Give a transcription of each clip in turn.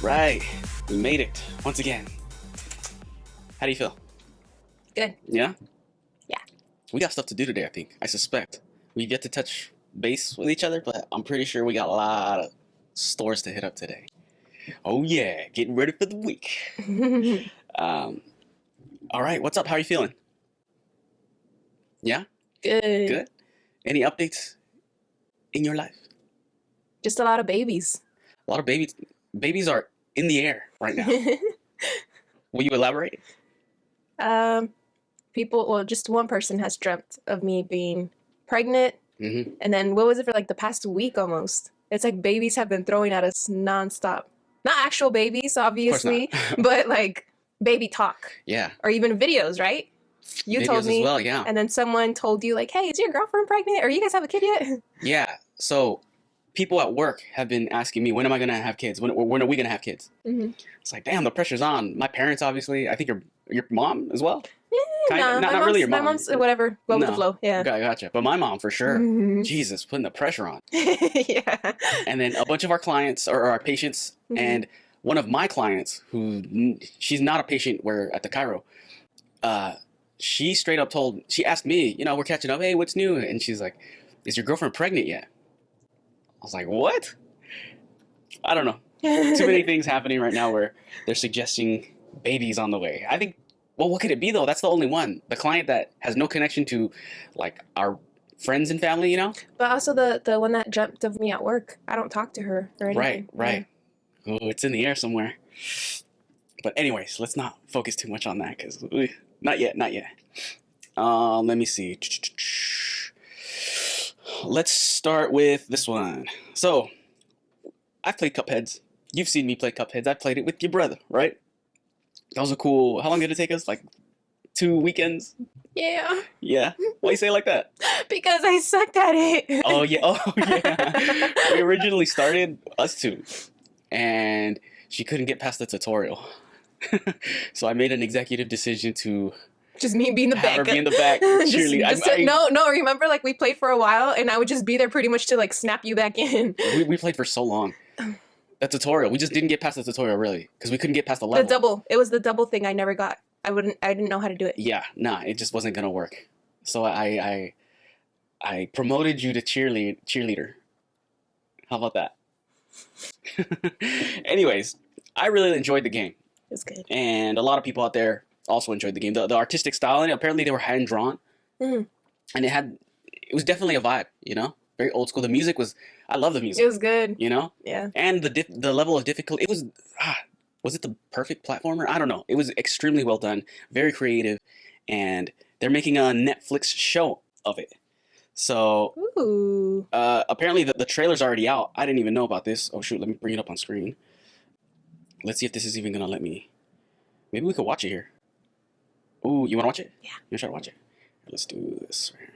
Right, we made it once again. How do you feel? Good. Yeah? Yeah. We got stuff to do today, I think. I suspect. We get to touch base with each other, but I'm pretty sure we got a lot of stores to hit up today. Oh yeah, getting ready for the week. Um, all right, what's up? How are you feeling? Yeah? Good. Good? Any updates in your life? Just a lot of babies. A lot of babies are in the air right now. Will you elaborate? Well, just one person has dreamt of me being pregnant. Mm-hmm. And then what was it for like the past week almost? It's like babies have been throwing at us nonstop. Not actual babies, obviously, but like baby talk. Yeah. Or even videos, right? You Videos told me. as well, yeah. And then someone told you like, hey, is your girlfriend pregnant? Or you guys have a kid yet? Yeah. So people at work have been asking me, when am I going to have kids? When are we going to have kids? Mm-hmm. It's like, damn, the pressure's on. My parents, obviously. I think your mom as well? Nah, not really your mom. My mom's whatever. Go with the flow. Yeah. Gotcha. But my mom, for sure. Mm-hmm. Jesus, putting the pressure on. Yeah. And then a bunch of our clients, or our patients, Mm-hmm. and one of my clients, she's not a patient where at the Cairo, she straight up she asked me, we're catching up, hey, what's new? And she's like, is your girlfriend pregnant yet? I was like, what? I don't know. Too many things happening right now where they're suggesting babies on the way. I think, well, what could it be though? That's the only one. The client that has no connection to like our friends and family, But also the one that dreamt of me at work. I don't talk to her or anything. Right. Oh, it's in the air somewhere. But anyways, let's not focus too much on that because not yet. Let me see. Let's start with this one. So, I've played Cupheads. You've seen me play Cupheads. I played it with your brother, right? That was a cool. How long did it take us? Like 2 weekends? Yeah. Yeah. Why you say it like that? Because I sucked at it. Oh yeah. We originally started us two, and she couldn't get past the tutorial. So I made an executive decision to just me being the back. Have her be in the back, cheerleading. No. Remember, like we played for a while, and I would just be there pretty much to like snap you back in. We played for so long. That tutorial, we just didn't get past the tutorial really, because we couldn't get past the level. It was the double thing I never got. I didn't know how to do it. Yeah, nah, it just wasn't gonna work. So I promoted you to cheerleader. How about that? Anyways, I really enjoyed the game. It was good. And a lot of people out there also enjoyed the game. The artistic style in it, apparently they were hand drawn. Mm-hmm. And it was definitely a vibe, Very old school. The music I love the music. It was good. Yeah. And the level of difficulty, it was it the perfect platformer? I don't know. It was extremely well done, very creative, and they're making a Netflix show of it. So, ooh. Apparently the trailer's already out. I didn't even know about this. Oh shoot, let me bring it up on screen. Let's see if this is even gonna let me. Maybe we could watch it here. Ooh, you wanna watch it? Yeah. You wanna try to watch it? Let's do this right here.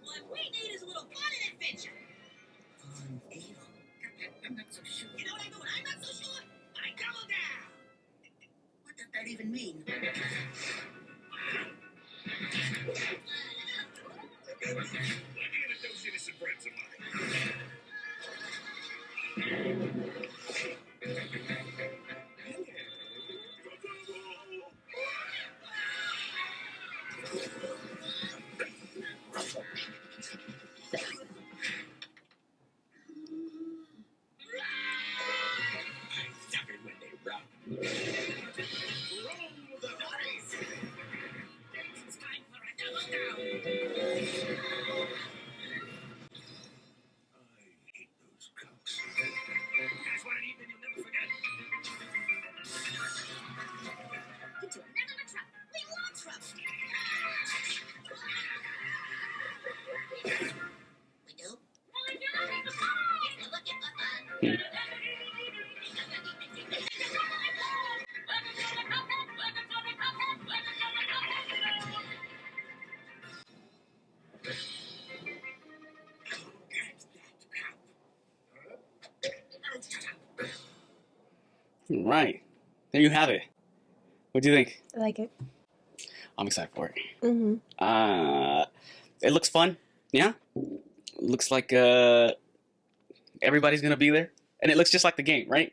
What we need is a little fun and adventure. I'm not so sure. You know what I do when I'm not so sure? I double down. What does that even mean? Let me introduce you to some friends of mine. It's time for a double down. I hate those cops. You guys want an evening you'll never forget? You two are never in trouble. We want trouble. We do? Well, if you're looking for fun. If you're looking for fun. Right. There you have it. What do you think? I like it. I'm excited for it. Mm-hmm. It looks fun. Yeah? Looks like everybody's gonna be there, and it looks just like the game, right?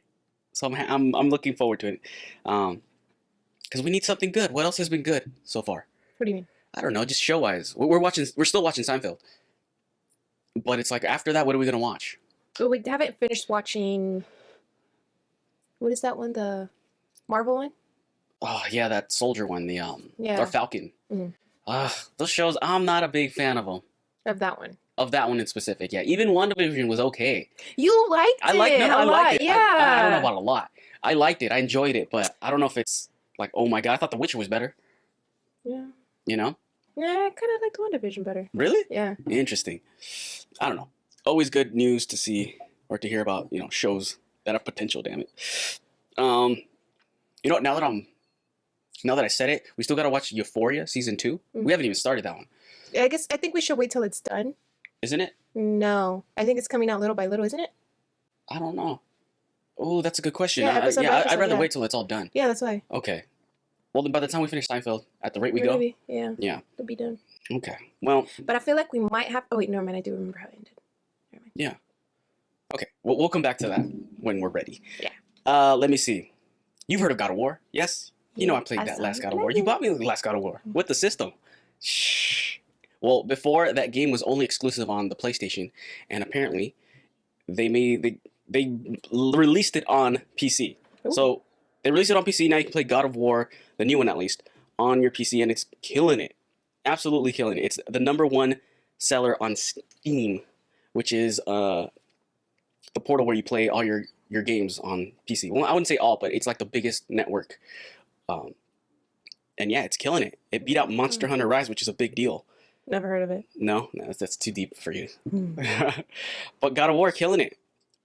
So I'm looking forward to it. Because we need something good. What else has been good so far? What do you mean? I don't know, just show wise. We're still watching Seinfeld, but it's like after that, what are we gonna watch? Oh, we haven't finished watching. What is that one? The Marvel one? Oh yeah, that soldier one, the Yeah. or Falcon. Mhm. Those shows, I'm not a big fan of them. Of that one. Of that one in specific, yeah. Even WandaVision was okay. You liked it. I like no, I a liked lot, it. Yeah. I don't know about a lot. I liked it. I enjoyed it, but I don't know if it's like, oh my god, I thought The Witcher was better. Yeah. You know? Yeah, I kind of liked WandaVision better. Really? Yeah. Interesting. I don't know. Always good news to see or to hear about, shows that have potential, damn it. You know what, now that I said it, we still gotta watch Euphoria season 2. Mhm. We haven't even started that one. I think we should wait till it's done. Isn't it? No. I think it's coming out little by little, isn't it? I don't know. Oh, that's a good question. Yeah, episode by I'd episode, rather yeah. wait till it's all done. Yeah, that's why. Okay. Well, then by the time we finish Seinfeld, at the rate we go, Maybe. Yeah. yeah. It'll be done. Okay. Well, But I feel like we might have. Oh wait, no man, I do remember how it ended. Never mind. yeah. Okay. We'll come back to that when we're ready. Yeah. Let me see. You've heard of God of War? Yes. You know I played I that saw last it. God of War. You bought me the last God of War with the system. Shh. Well, before that game was only exclusive on the PlayStation, and apparently they released it on PC. Ooh. So they released it on PC. Now you can play God of War, the new one at least, on your PC, and it's killing it. Absolutely killing it. It's the #1 seller on Steam, which is the portal where you play all your games on PC. Well, I wouldn't say all, but it's like the biggest network. And yeah, it's killing it. It beat out Monster Hunter Rise, which is a big deal. Never heard of it. No, that's too deep for you. Hmm. But God of War, killing it.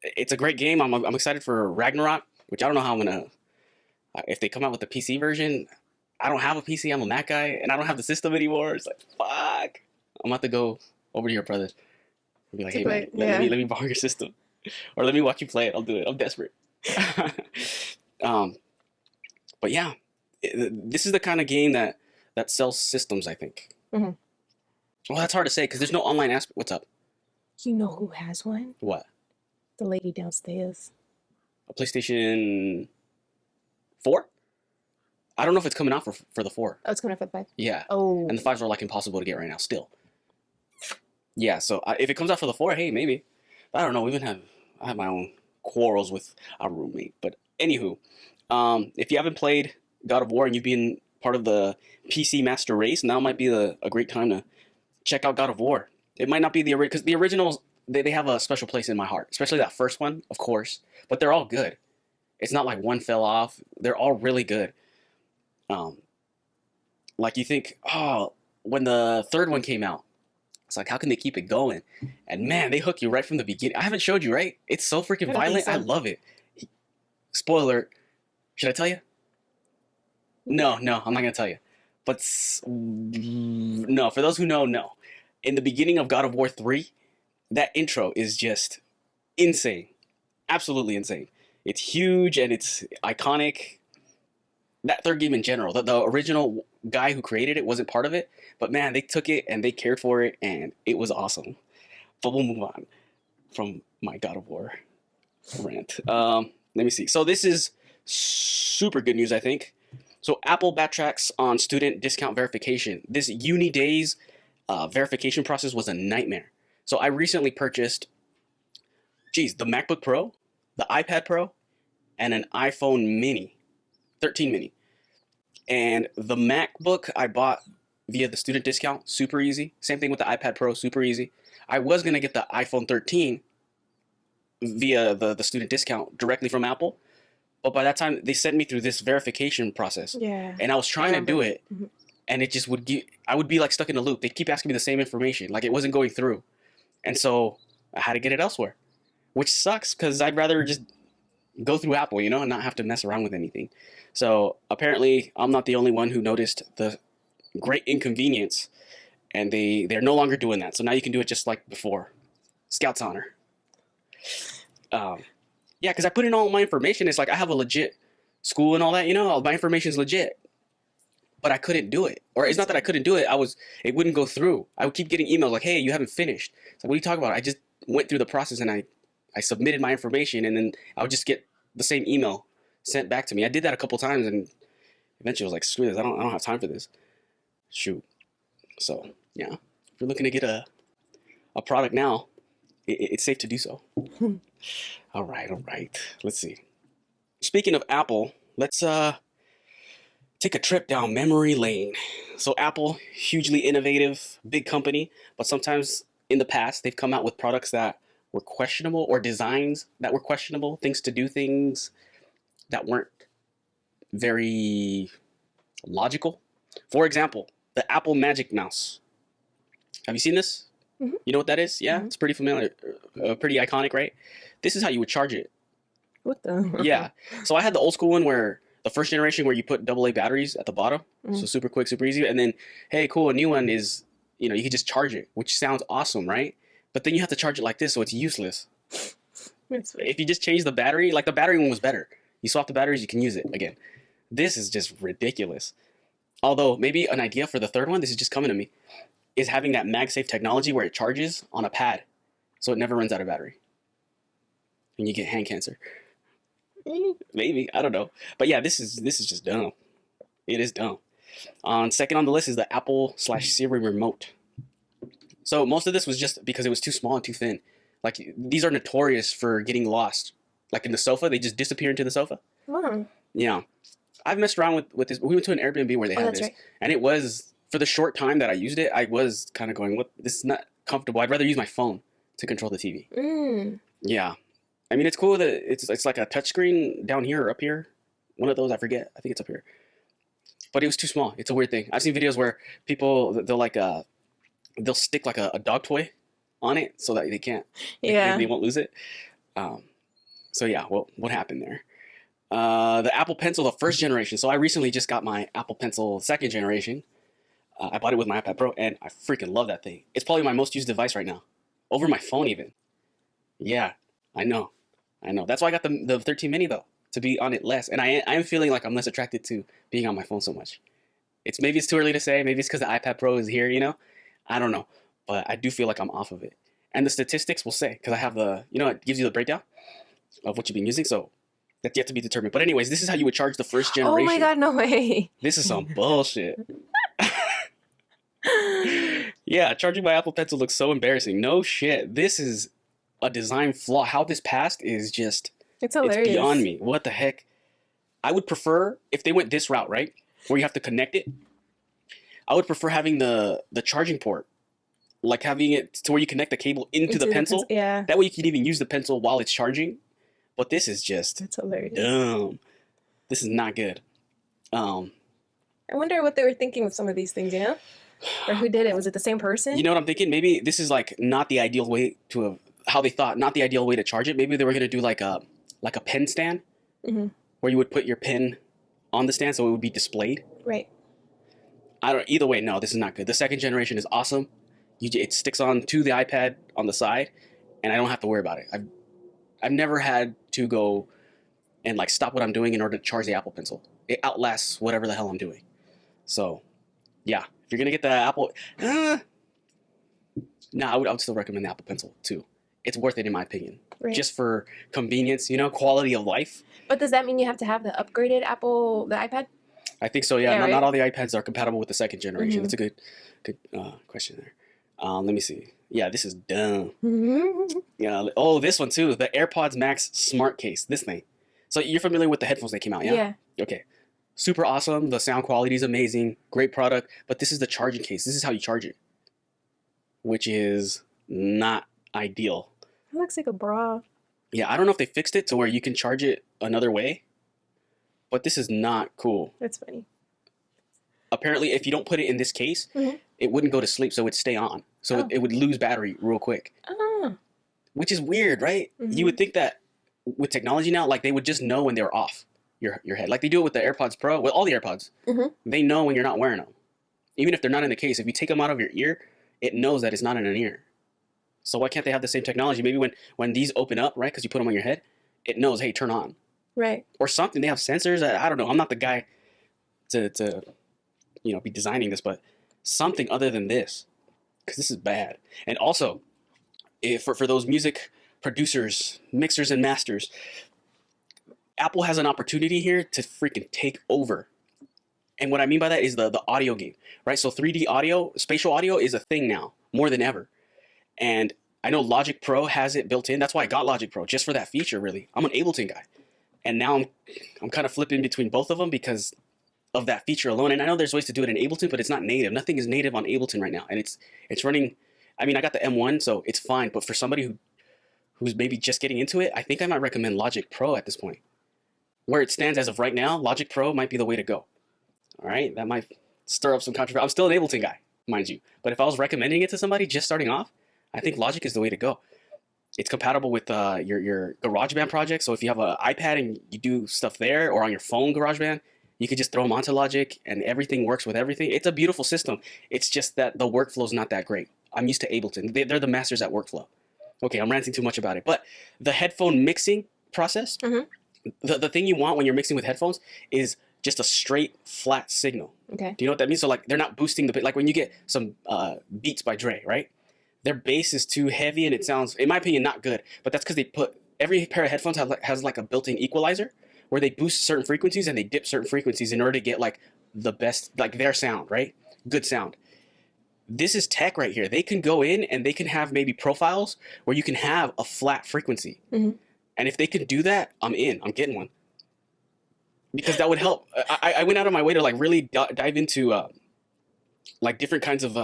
It's a great game. I'm excited for Ragnarok, which I don't know how I'm gonna. If they come out with the PC version, I don't have a PC. I'm a Mac guy, and I don't have the system anymore. It's like fuck. I'm about to go over to your brother and be like, To hey play man, it, yeah. let me borrow your system, or let me watch you play it. I'll do it. I'm desperate. But yeah, this is the kind of game that sells systems, I think. Mhm. Well, that's hard to say because there's no online aspect. What's up? You know who has one? What? The lady downstairs. A PlayStation 4? I don't know if it's coming out for the 4. Oh, it's coming up at 5. Yeah. Oh. And the 5s are like impossible to get right now still. Yeah, so if it comes out for the 4, hey, maybe. I don't know. I have my own quarrels with our roommate. But anywho, if you haven't played God of War and you've been part of the PC Master Race, now might be a great time to check out God of War. It might not be the original, because the originals, they have a special place in my heart, especially that first one, of course. But they're all good. It's not like one fell off. They're all really good. Like you think, oh, when the third one came out, it's like, how can they keep it going? And man, they hook you right from the beginning. I haven't showed you, right? It's so freaking I don't think violent. so. I love it. Spoiler. Should I tell you? No, I'm not going to tell you. But no, for those who know, no. In the beginning of God of War 3, that intro is just insane. Absolutely insane. It's huge and it's iconic. That third game in general, the original guy who created it wasn't part of it, but man, they took it and they cared for it and it was awesome. But we'll move on from my God of War rant. Let me see. So this is super good news, I think. So Apple backtracks on student discount verification. This uni days verification process was a nightmare. So I recently purchased, the MacBook Pro, the iPad Pro, and an iPhone mini, 13 mini. And the MacBook I bought via the student discount, super easy. Same thing with the iPad Pro, super easy. I was going to get the iPhone 13 via the student discount directly from Apple. But by that time, they sent me through this verification process. Yeah. And I was trying to do it, Mhm. and it just I would be like stuck in a loop. They'd keep asking me the same information, like it wasn't going through. And so I had to get it elsewhere, which sucks because I'd rather just go through Apple, and not have to mess around with anything. So apparently I'm not the only one who noticed the great inconvenience, and they're no longer doing that. So now you can do it just like before. Scout's honor. Yeah, because I put in all my information. It's like I have a legit school and all that, all my information is legit. but I couldn't do it. Or it's not that I couldn't do it. It wouldn't go through. I would keep getting emails like, hey, you haven't finished. So what are you talking about? I just went through the process and I submitted my information, and then I would just get the same email sent back to me. I did that a couple times, and eventually I was like, screw this. I don't have time for this. Shoot. So yeah, if you're looking to get a product now, it's safe to do so. All right. Let's see. Speaking of Apple, let's take a trip down memory lane. So Apple, hugely innovative, big company, but sometimes in the past they've come out with products that were questionable, or designs that were questionable, things to do things that weren't very logical. For example, the Apple Magic Mouse. Have you seen this? Mm-hmm. You know what that is? Yeah, Mm-hmm. It's pretty familiar, pretty iconic, right? This is how you would charge it. What the? Yeah. So I had the old school one where the first generation where you put AA batteries at the bottom. Mm. So super quick, super easy. And then, hey, cool, a new one is, you can just charge it, which sounds awesome, right? But then you have to charge it like this, so it's useless. If you just change the battery, like the battery one was better. You swap the batteries, you can use it again. This is just ridiculous. Although maybe an idea for the third one, this is just coming to me, is having that MagSafe technology where it charges on a pad, so it never runs out of battery. And you get hand cancer. Maybe, I don't know. But yeah, this is just dumb. It is dumb. Second on the list is the Apple/Siri remote. So most of this was just because it was too small and too thin. Like, these are notorious for getting lost. Like in the sofa, they just disappear into the sofa. Oh. Yeah. I've messed around with this. We went to an Airbnb where they had That's this. right. And it was, for the short time that I used it, I was kind of going, what? This is not comfortable. I'd rather use my phone to control the TV. Mm. Yeah. I mean, it's cool that it's like a touchscreen down here or up here. One of those, I forget. I think it's up here. But it was too small. It's a weird thing. I've seen videos where people, they'll stick like a dog toy on it so that they can't, Yeah. they won't lose it. So yeah, what happened there? The Apple Pencil, the first generation. So I recently just got my Apple Pencil second generation. I bought it with my iPad Pro, and I freaking love that thing. It's probably my most used device right now. Over my phone even. Yeah, I know. That's why I got the 13 mini though, to be on it less. And I am feeling like I'm less attracted to being on my phone so much. Maybe it's too early to say. Maybe it's because the iPad Pro is here, I don't know. But I do feel like I'm off of it. And the statistics will say, because I have it gives you the breakdown of what you've been using. So that's yet to be determined. But anyways, this is how you would charge the first generation. Oh my God, no way. This is some bullshit. Yeah, charging my Apple Pencil looks so embarrassing. No shit. This is a design flaw. How this passed is just, It's hilarious. it's beyond me. What the heck? I would prefer if they went this route, right? Where you have to connect it. I would prefer having the charging port. Like having it to where you connect the cable into the pencil. Yeah. That way you can even use the pencil while it's charging. But this is just It's hilarious. dumb. This is not good. I wonder what they were thinking with some of these things, Or who did it? Was it the same person? You know what I'm thinking? Maybe this is like not the ideal way how they thought, not the ideal way to charge it. Maybe they were gonna do like a pen stand, Mhm. where you would put your pen on the stand so it would be displayed. Right. Either way, no, this is not good. The second generation is awesome. It sticks on to the iPad on the side, and I don't have to worry about it. I've never had to go and like stop what I'm doing in order to charge the Apple Pencil. It outlasts whatever the hell I'm doing. So, yeah, if you're gonna get the Apple, I would still recommend the Apple Pencil too. It's worth it in my opinion, Right. just for convenience, quality of life. But does that mean you have to have the upgraded the iPad? I think so. Yeah, Yeah, not right? all the iPads are compatible with the second generation. Mhm. That's a good question there. Let me see. Yeah, this is dumb. Yeah. Oh, this one too. The AirPods Max smart case. This thing. So you're familiar with the headphones that came out, yeah? Yeah. Okay. Super awesome. The sound quality is amazing. Great product. But this is the charging case. This is how you charge it, which is not ideal. It looks like a bra. Yeah, I don't know if they fixed it to where you can charge it another way, but this is not cool. That's funny. Apparently, if you don't put it in this case, Mhm. it wouldn't go to sleep, so it'd stay on. So Oh. it would lose battery real quick, Oh. which is weird, right? Mhm. You would think that with technology now, like they would just know when they're off your head. Like they do it with the AirPods Pro, with all the AirPods. Mhm. They know when you're not wearing them. Even if they're not in the case, if you take them out of your ear, it knows that it's not in an ear. So why can't they have the same technology? Maybe when these open up, right, because you put them on your head, it knows, hey, turn on. Right. Or something. They have sensors. I don't know. I'm not the guy to be designing this, but something other than this, because this is bad. And also, for those music producers, mixers, and masters, Apple has an opportunity here to freaking take over. And what I mean by that is the audio game, right? So 3D audio, spatial audio is a thing now, more than ever. And I know Logic Pro has it built in. That's why I got Logic Pro, just for that feature, really. I'm an Ableton guy. And now I'm kind of flipping between both of them because of that feature alone. And I know there's ways to do it in Ableton, but it's not native. Nothing is native on Ableton right now. And it's running, I mean, I got the M1, so it's fine. But for somebody who's maybe just getting into it, I think I might recommend Logic Pro at this point. Where it stands as of right now, Logic Pro might be the way to go. All right, that might stir up some controversy. I'm still an Ableton guy, mind you. But if I was recommending it to somebody just starting off, I think Logic is the way to go. It's compatible with your GarageBand project. So if you have an iPad and you do stuff there, or on your phone GarageBand, you could just throw them onto Logic and everything works with everything. It's a beautiful system. It's just that the workflow is not that great. I'm used to Ableton. They're the masters at workflow. Okay, I'm ranting too much about it. But the headphone mixing process, the thing you want when you're mixing with headphones is just a straight, flat signal. Okay. Do you know what that means? So like they're not boosting the, like when you get some beats by Dre, right? Their bass is too heavy and it sounds, in my opinion, not good. But that's because they put, every pair of headphones has like a built-in equalizer where they boost certain frequencies and they dip certain frequencies in order to get like the best, like their sound, right? Good sound. This is tech right here. They can go in and they can have maybe profiles where you can have a flat frequency. And if they can do that, I'm in. I'm getting one. Because that would help. I went out of my way to like really dive into like different kinds of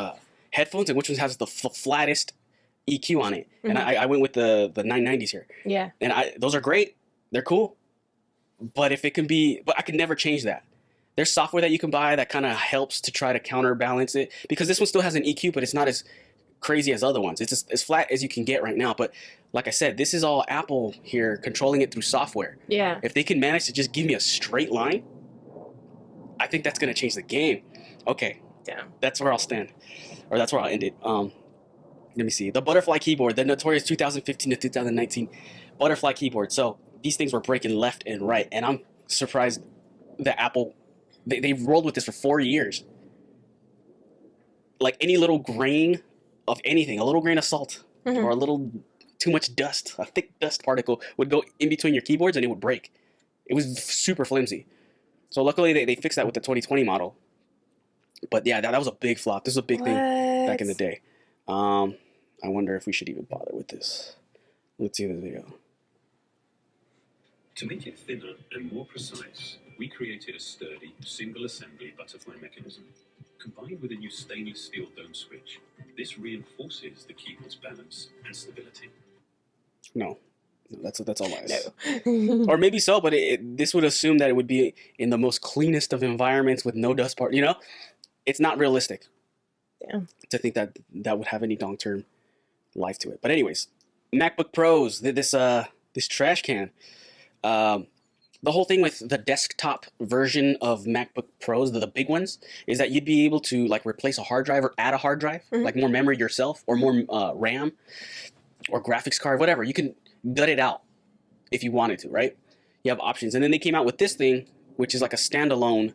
headphones and which one has the flattest EQ on it. And I went with the 990s here. Yeah. And those are great. They're cool. But if it can be, but I can never change that. There's software that you can buy that kind of helps to try to counterbalance it, because this one still has an EQ, but it's not as crazy as other ones. It's as flat as you can get right now. But like I said, this is all Apple here controlling it through software. Yeah. If they can manage to just give me a straight line, I think that's going to change the game. Okay. Damn. That's where I'll stand. Or that's where I'll end it. Let me see. The butterfly keyboard, the notorious 2015 to 2019 butterfly keyboard. So these things were breaking left and right. And I'm surprised that Apple, they rolled with this for 4 years. Like any little grain of anything, a little grain of salt or a little too much dust, a thick dust particle would go in between your keyboards and it would break. It was super flimsy. So luckily they fixed that with the 2020 model. But yeah, that was a big flop. This was a big thing back in the day. I wonder if we should even bother with this. Let's see the video. To make it thinner and more precise, we created a sturdy, single-assembly butterfly mechanism. Combined with a new stainless steel dome switch, this reinforces the keyboard's balance and stability. No, that's all lies. No. Or maybe so, but this would assume that it would be in the most cleanest of environments with no dust part. You know, it's not realistic. Damn. To think that would have any long-term life to it. But anyways, MacBook Pros, this trash can. The whole thing with the desktop version of MacBook Pros, the big ones, is that you'd be able to like replace a hard drive or add a hard drive, like more memory yourself, or more RAM, or graphics card, whatever. You can gut it out if you wanted to, right? You have options. And then they came out with this thing, which is like a standalone,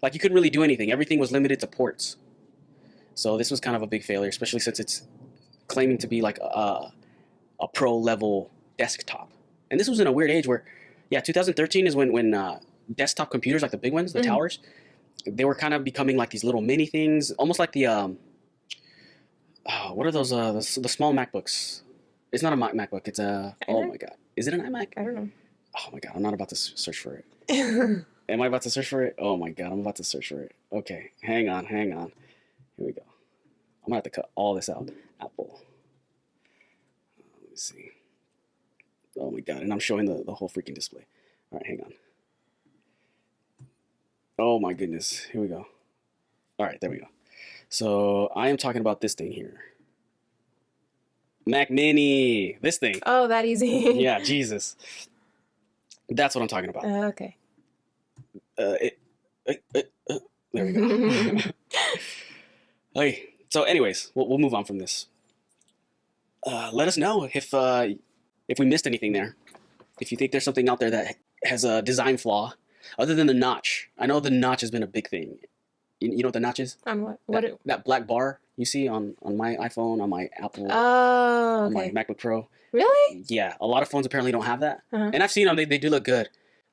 like you couldn't really do anything. Everything was limited to ports. So this was kind of a big failure, especially since it's claiming to be like a pro level desktop. And this was in a weird age where, yeah, 2013 is when desktop computers, like the big ones, the towers, they were kind of becoming like these little mini things, almost like the, what are those, the small MacBooks? It's not a MacBook, it's a, oh my God. Is it an iMac? I don't know. Oh my God, I'm not about to search for it. Am I about to search for it? Oh my God, I'm about to search for it. Okay, hang on. Here we go. I'm gonna have to cut all this out. Apple. Let me see. Oh my God, and I'm showing the whole freaking display. All right, hang on. Oh my goodness, here we go. All right, there we go. So I am talking about this thing here. Mac Mini, this thing. Oh, that easy. Yeah, Jesus. That's what I'm talking about. Okay. There we go. Okay, so anyways, we'll move on from this. Let us know if we missed anything there. If you think there's something out there that has a design flaw, other than the notch. I know the notch has been a big thing. You know what the notch is? On what? That black bar you see on my iPhone, on my Apple, Oh, on my okay. MacBook Pro. Really? Yeah, a lot of phones apparently don't have that. Uh-huh. And I've seen them, they do look good.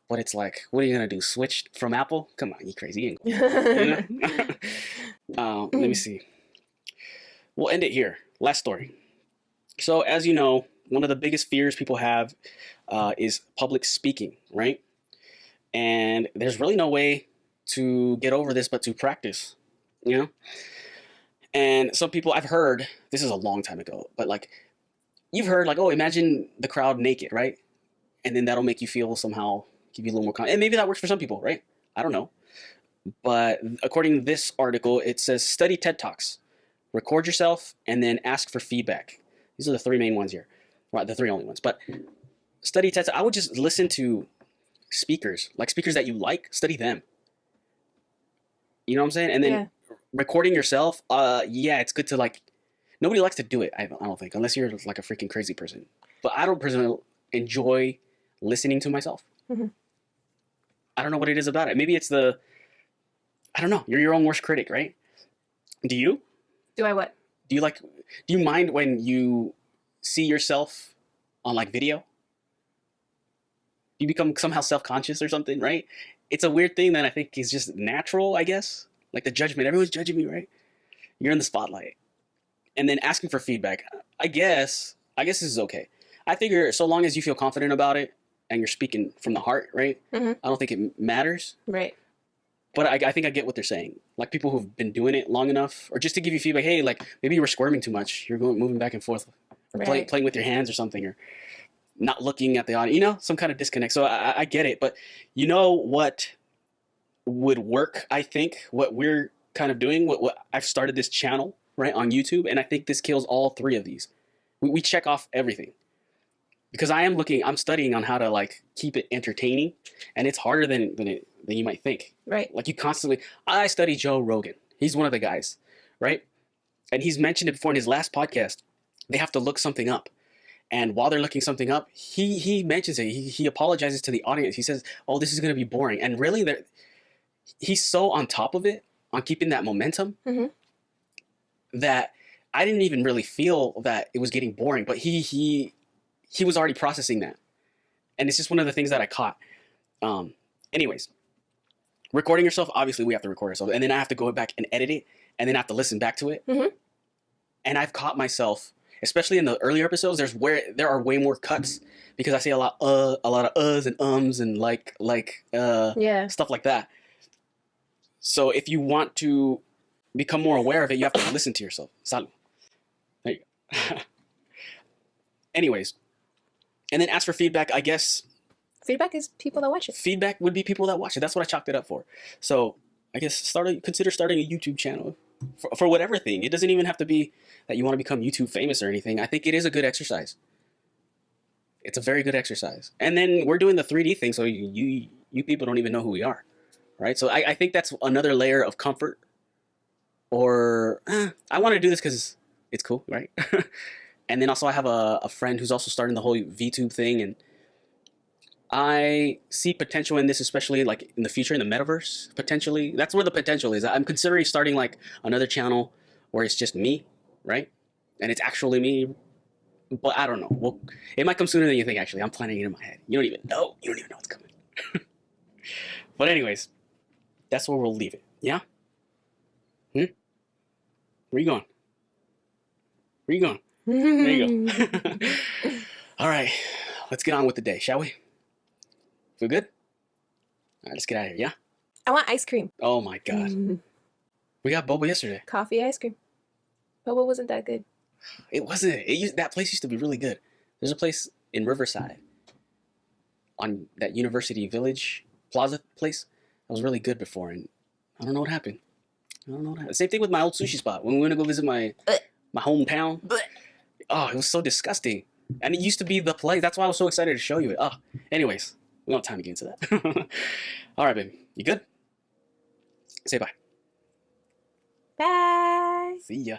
But it's like, what are you going to do? Switch from Apple? Come on, you crazy. You ain't gonna- you know? Let me see. We'll end it here. Last story. So, as you know, one of the biggest fears people have is public speaking, right? And there's really no way to get over this but to practice, you know? And some people, I've heard, this is a long time ago, but like, you've heard like, oh, imagine the crowd naked, right? And then that'll make you feel somehow, give you a little more confidence. And maybe that works for some people, right? I don't know. But according to this article, it says study TED Talks, record yourself, and then ask for feedback. These are the three main ones here. Well, the three only ones. But study TED Talks. I would just listen to speakers, like speakers that you like, study them. You know what I'm saying? And then recording yourself, yeah, it's good to like, nobody likes to do it, I don't think, unless you're like a freaking crazy person. But I don't personally enjoy listening to myself. Mm-hmm. I don't know what it is about it. Maybe it's I don't know. You're your own worst critic, right? Do you? Do I what? Do you mind when you see yourself on like video? You become somehow self-conscious or something, right? It's a weird thing that I think is just natural, I guess. Like the judgment. Everyone's judging me, right? You're in the spotlight. And then asking for feedback. I guess this is okay. I figure so long as you feel confident about it and you're speaking from the heart, right? Mm-hmm. I don't think it matters. Right. But I think I get what they're saying. Like people who've been doing it long enough, or just to give you feedback, hey, like maybe you were squirming too much. You're moving back and forth, or playing with your hands or something, or not looking at the audience. You know, some kind of disconnect. So I get it. But you know what would work, I think, what we're kind of doing, what I've started this channel, right, on YouTube, and I think this kills all three of these. We check off everything. Because I'm studying on how to like keep it entertaining, and it's harder than you might think. Right. Like I study Joe Rogan. He's one of the guys, right? And he's mentioned it before in his last podcast. They have to look something up. And while they're looking something up, he mentions it. He apologizes to the audience. He says, oh, this is going to be boring. And really, he's so on top of it, on keeping that momentum, mm-hmm. that I didn't even really feel that it was getting boring. But he was already processing that. And it's just one of the things that I caught. Anyways, recording yourself, obviously we have to record ourselves. And then I have to go back and edit it. And then I have to listen back to it. Mm-hmm. And I've caught myself, especially in the earlier episodes, there are way more cuts. Because I say a lot of uhs and ums and like stuff like that. So if you want to become more aware of it, you have to listen to yourself. Salud. There you go. Anyways. And then ask for feedback, I guess. Feedback is people that watch it. Feedback would be people that watch it. That's what I chalked it up for. So I guess consider starting a YouTube channel for whatever thing. It doesn't even have to be that you want to become YouTube famous or anything. I think it is a good exercise. It's a very good exercise. And then we're doing the 3D thing, so you people don't even know who we are, right? So I think that's another layer of comfort. Or I want to do this because it's cool, right? And then also I have a friend who's also starting the whole VTube thing, and I see potential in this, especially like in the future, in the metaverse, potentially. That's where the potential is. I'm considering starting like another channel where it's just me, right? And it's actually me. But I don't know. Well, it might come sooner than you think, actually. I'm planning it in my head. You don't even know. You don't even know what's coming. But anyways, that's where we'll leave it. Yeah? Where you going? Where you going? There you go. All right. Let's get on with the day, shall we? Feel good? All right, let's get out of here, yeah? I want ice cream. Oh, my God. We got boba yesterday. Coffee ice cream. Boba wasn't that good. It wasn't. That place used to be really good. There's a place in Riverside on that University Village Plaza place that was really good before, and I don't know what happened. Same thing with my old sushi spot. When we went to go visit my hometown. Oh, it was so disgusting. And it used to be the place. That's why I was so excited to show you it. Oh, anyways, we don't have time to get into that. All right, baby. You good? Say bye. Bye. See ya.